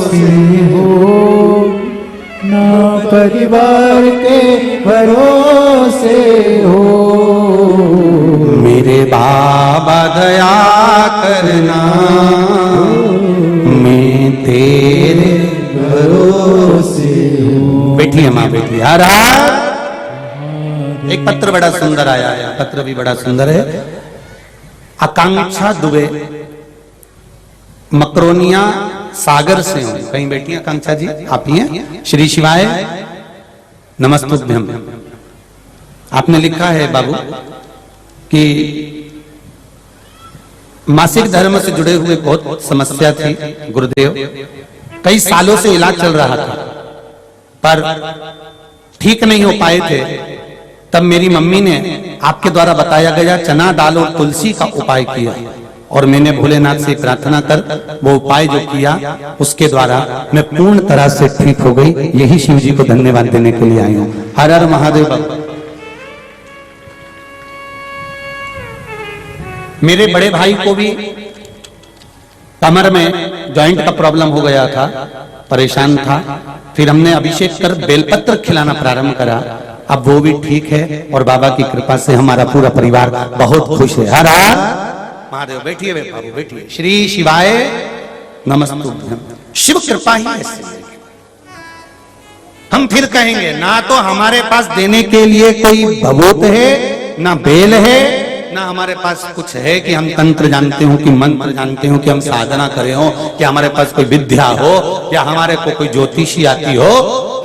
भरोसे हो, ना परिवार के भरोसे हो। मेरे बाबा दया करना, मैं तेरे भरोसे हो। बैठिए माँ बैठिए। हर हर। एक पत्र बड़ा सुंदर आया है, पत्र भी बड़ा सुंदर है। आकांक्षा दुबे, मकरोनिया सागर से हूं। कहीं बैठी आकांक्षा जी? आप ही हैं? श्री शिवाय नमस्तुभ्यम। आपने लिखा है बाबू कि मासिक धर्म से जुड़े हुए बहुत समस्या थी गुरुदेव, कई सालों से इलाज चल रहा था पर ठीक नहीं हो पाए थे। तब मेरी मम्मी ने आपके द्वारा बताया गया चना दाल और तुलसी का उपाय किया और मैंने भोलेनाथ से प्रार्थना कर वो उपाय जो किया उसके द्वारा मैं पूर्ण तरह से ठीक हो गई। यही शिव जी को धन्यवाद देने के लिए आई हूं। हर हर महादेव। मेरे बड़े भाई को भी कमर में जॉइंट का प्रॉब्लम हो गया था, परेशान था। फिर हमने अभिषेक कर बेलपत्र खिलाना प्रारंभ करा, अब वो भी ठीक है और बाबा की कृपा से हमारा पूरा परिवार बहुत खुश है। हर हर महादेव। बैठिए बाबू बैठिए। श्री शिवाय नमस्तुभ्यम। शिव कृपा ही ऐसी। हम फिर कहेंगे ना तो हमारे पास देने के लिए कोई भभूत है, ना बेल है, ना हमारे पास कुछ है कि हम तंत्र जानते हो कि मंत्र जानते हो कि हम साधना करे हो कि हमारे पास कोई विद्या हो या हमारे को कोई ज्योतिषी आती हो।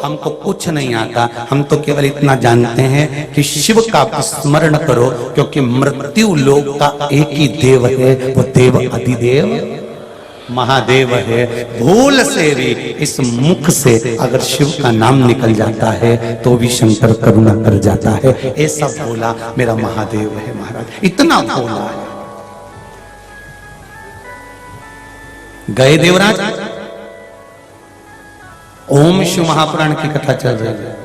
हमको कुछ नहीं आता। हम तो केवल इतना जानते हैं कि शिव का स्मरण करो क्योंकि मृत्यु लोक का एक ही देव है, वो देव अधिदेव महादेव है। भूल से भी इस मुख से अगर शिव का नाम निकल जाता है तो भी शंकर करुणा कर जाता है। ऐसा भोला मेरा महादेव है महाराज, इतना भोला है। गए देवराज, ओम शिव महापुराण की कथा चल रही है।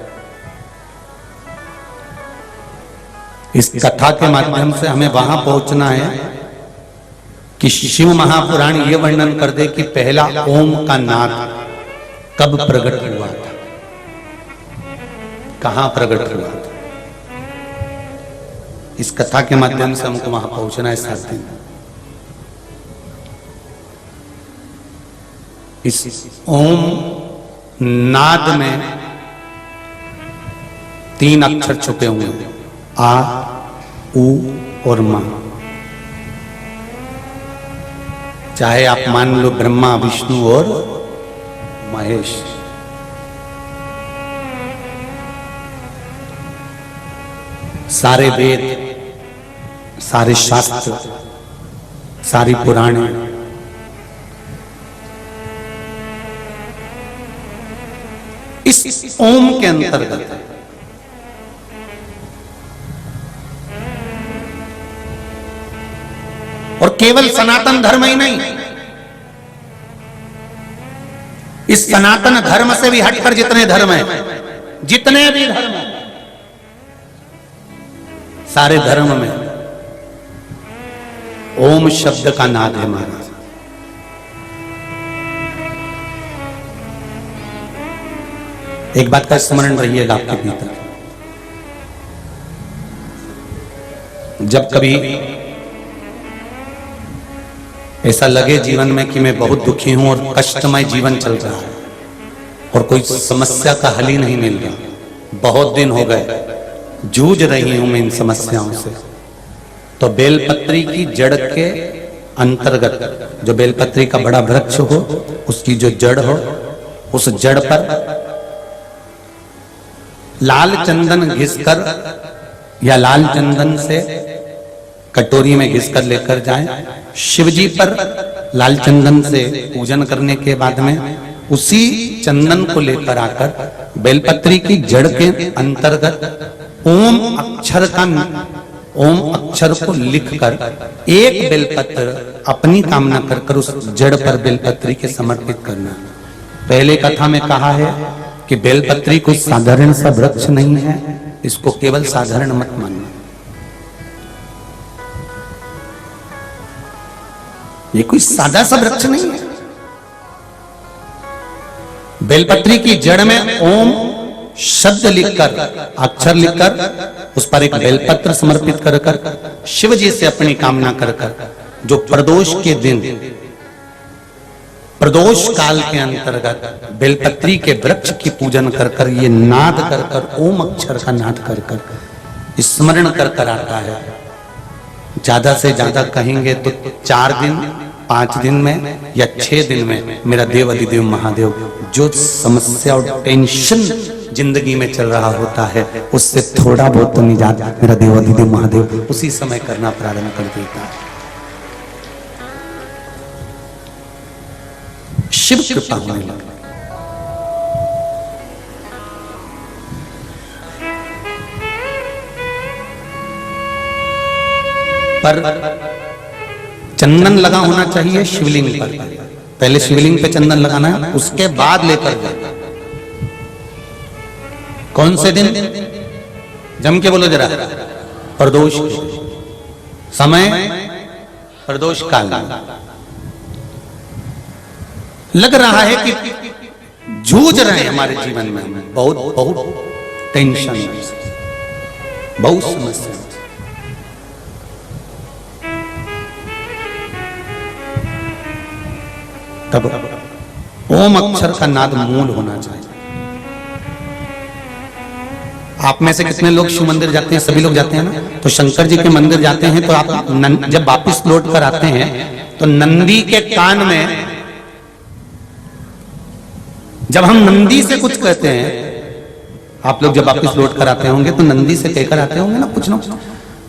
इस कथा के माध्यम से हमें वहां पहुंचना है कि शिव महापुराण ये वर्णन कर दे कि पहला ओम का नाद कब प्रकट हुआ था, कहां प्रकट हुआ था। इस कथा के माध्यम से हमको वहां पहुंचना है 7 दिन। इस ओम नाद में 3 अक्षर छुपे हुए हैं, आ, उ और मा। चाहे आप मान लो ब्रह्मा विष्णु और महेश। सारे वेद, सारे शास्त्र, सारी पुराणे इस ओम के अंतर्गत है। और केवल सनातन धर्म ही नहीं, इस सनातन धर्म से भी हटकर जितने धर्म हैं, जितने भी धर्म हैं, सारे धर्म में ओम शब्द का नाद है महाराज। एक बात का स्मरण रहिएगा आपके भीतर, जब कभी ऐसा लगे जीवन में कि मैं बहुत दुखी हूं और कष्टमय जीवन चल रहा है और कोई समस्या का हल ही नहीं मिल रहा, बहुत दिन हो गए जूझ रही हूं मैं इन समस्याओं से, तो बेलपत्री की जड़ के अंतर्गत, जो बेलपत्री का बड़ा वृक्ष हो उसकी जो जड़ हो, उस जड़ पर लाल चंदन घिसकर या लाल चंदन से कटोरी में घिसकर लेकर जाएं। शिवजी पर लाल चंदन से पूजन करने के बाद में उसी चंदन को लेकर आकर बेलपत्री की जड़ के अंतर्गत ओम अक्षर को लिखकर एक बेलपत्र अपनी कामना कर उस जड़ पर बेलपत्री के समर्पित करना। पहले कथा में कहा है कि बेलपत्री कोई साधारण सा वृक्ष नहीं है, इसको केवल साधारण मत मानना। ये कोई सादा सा वृक्ष नहीं है, बेलपत्री की जड़ में ओम शब्द लिखकर, अक्षर लिखकर उस पर एक बेलपत्र समर्पित कर कर शिव जी से अपनी कामना कर कर, जो प्रदोष के दिन, प्रदोष काल के अंतर्गत बेलपत्री के वृक्ष की पूजन कर कर, ये नाद कर कर, ओम अक्षर का नाद कर कर स्मरण कर कर आता है। ज्यादा से ज्यादा कहेंगे तो 4 दिन 5 दिन में या 6 दिन में मेरा देव अधिदेव महादेव जो समस्या और टेंशन जिंदगी में चल रहा होता है उससे थोड़ा बहुत तो निजात मेरा देव अधिदेव महादेव उसी समय करना प्रारंभ कर देता है। शिव कृपा होने लगी। पर चंदन लगा होना चाहिए शिवलिंग पर। पहले शिवलिंग पे चंदन लगाना है, उसके बाद लेकर जाना। कौन से दिन? जम के बोलो जरा। प्रदोष समय, प्रदोष काल। लग रहा है कि जूझ रहे हैं हमारे जीवन में, बहुत बहुत टेंशन, बहुत समस्या। तब ओम अक्षर का नाद मूल होना चाहिए। आप में से कितने लोग शिव मंदिर जाते हैं? सभी लोग जाते हैं ना। तो शंकर जी के मंदिर जाते हैं तो आप जब वापस लौट कर आते हैं तो नंदी के कान में, जब हम नंदी से कुछ कहते हैं, आप लोग जब वापस लौट कर आते होंगे तो नंदी से कहकर आते होंगे ना कुछ ना।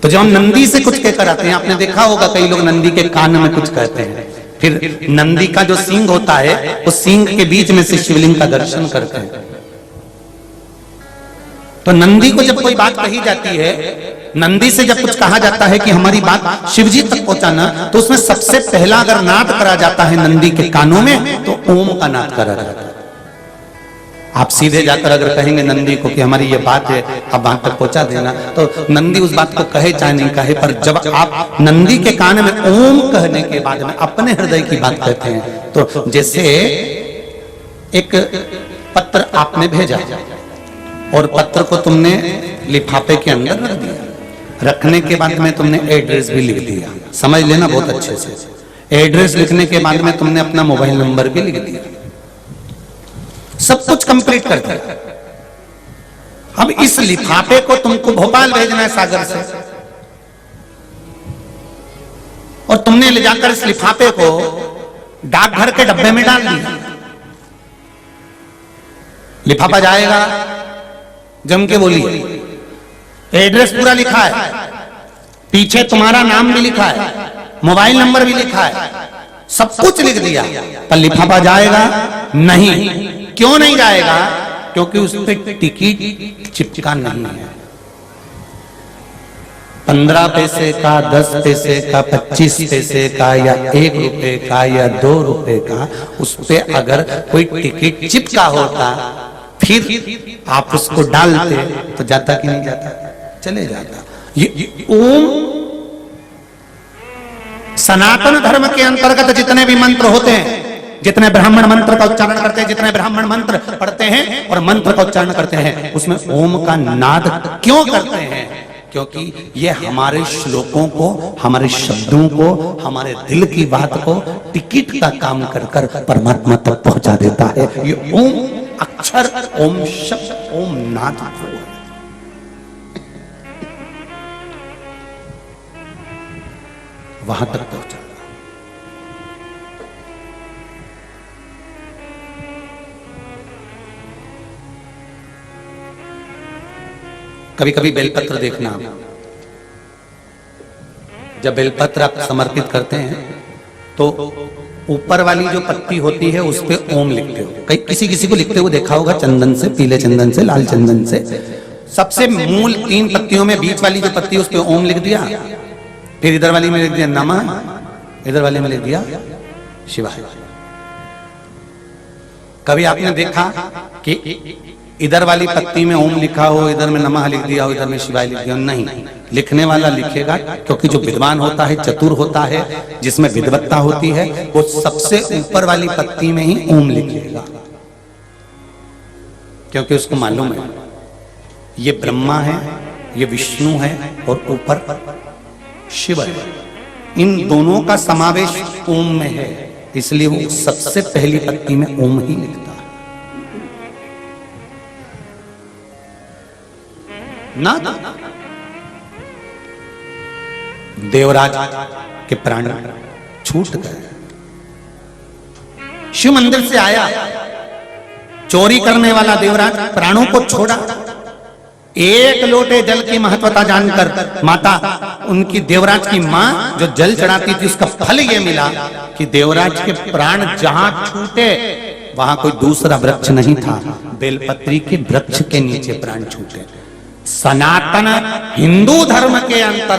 तो जब हम नंदी से कुछ कहकर आते हैं, आपने देखा होगा कई लोग नंदी के कान में कुछ कहते हैं। फिर नंदी का जो सींग होता है उस सींग के बीच में से शिवलिंग का दर्शन करते हैं। तो नंदी को जब कोई बात कही जाती है, नंदी से जब कुछ कहा जाता है कि हमारी बात शिवजी तक पहुंचाना, तो उसमें सबसे पहला अगर नाद करा जाता है नंदी के कानों में तो ओम का नाद करा जाता है। आप सीधे जाकर अगर कहेंगे नंदी को कि हमारी ये बात है, आप वहां तक पहुंचा देना, तो नंदी उस बात को कहे चाहे नहीं कहे, पर जब आप नंदी के कान में ओम कहने के बाद में अपने हृदय की बात कहते हैं, तो जैसे एक पत्र आपने भेजा और पत्र को तुमने लिफाफे के अंदर रख दिया, रखने के बाद में तुमने एड्रेस भी लिख दिया, समझ लेना बहुत अच्छे से। एड्रेस लिखने के बाद में तुमने अपना मोबाइल नंबर भी लिख दिया, सब कुछ कंप्लीट कर दिया। अब इस लिफाफे को तुमको भोपाल भेजना है सागर से, और तुमने ले जाकर इस लिफाफे को डाकघर के डब्बे में डाल दिया। लिफाफा जाएगा, जम के बोलिए, एड्रेस पूरा लिखा है, पीछे तुम्हारा नाम भी लिखा है, मोबाइल नंबर भी लिखा है, सब कुछ लिख दिया, पर लिफाफा जाएगा नहीं। क्यों नहीं जाएगा? क्योंकि उस पर टिकट चिपका नहीं है। 15 पैसे का, 10 पैसे का, 25 पैसे का, या 1 रुपए का, या 2 रुपए का, उस पे अगर कोई टिकट चिपका होता फिर आप उसको डालते तो जाता कि नहीं जाता? चले जाता। ये ओम सनातन धर्म के अंतर्गत जितने भी मंत्र होते हैं, जितने ब्राह्मण मंत्र का उच्चारण करते हैं, जितने ब्राह्मण मंत्र पढ़ते हैं और मंत्र का उच्चारण करते हैं, उसमें ओम का नाद क्यों करते हैं? क्योंकि ये हमारे श्लोकों को, हमारे शब्दों को, हमारे दिल की बात को टिकट का काम कर कर परमात्मा तक पहुंचा देता है। ये ओम अक्षर, ओम शब्द, ओम नाद वहां तक पहुंचा। कभी कभी बेलपत्र देखना, जब बेलपत्र आप समर्पित करते हैं तो ऊपर वाली जो पत्ती होती है उस पे ओम लिखते हो। कई किसी किसी को लिखते हुए देखा होगा, चंदन से, पीले चंदन से, लाल चंदन से। सबसे मूल 3 पत्तियों में बीच वाली जो पत्ती उस पे ओम लिख दिया, फिर इधर वाली में लिख दिया नमः, इधर वाले में लिख दिया शिवाय। कभी आपने देखा कि इधर वाली पत्ती में ओम लिखा हो, इधर में नमः लिख दिया हो, इधर में शिवाय लिख दिया हो? नहीं, लिखने वाला लिखेगा, क्योंकि जो विद्वान होता है, चतुर होता है, जिसमें विद्वत्ता होती है, वो सबसे ऊपर वाली पत्ती में ही ओम लिखेगा। क्योंकि उसको मालूम है ये ब्रह्मा है, ये विष्णु है और ऊपर शिव है। इन दोनों का समावेश ओम में है, इसलिए वो सबसे पहली पंक्ति में ओम ही लिखता है। ना देवराज के प्राण छूट गए। शिव मंदिर से आया, चोरी करने वाला देवराज प्राणों को छोड़ा। एक लोटे जल की महत्वता जानकर माता, उनकी देवराज की मां जो जल चढ़ाती थी, उसका फल यह मिला कि देवराज के प्राण जहां छूटे वहां कोई दूसरा वृक्ष नहीं था, बेलपत्री के वृक्ष के नीचे प्राण छूटे। सनातन हिंदू धर्म के अंतर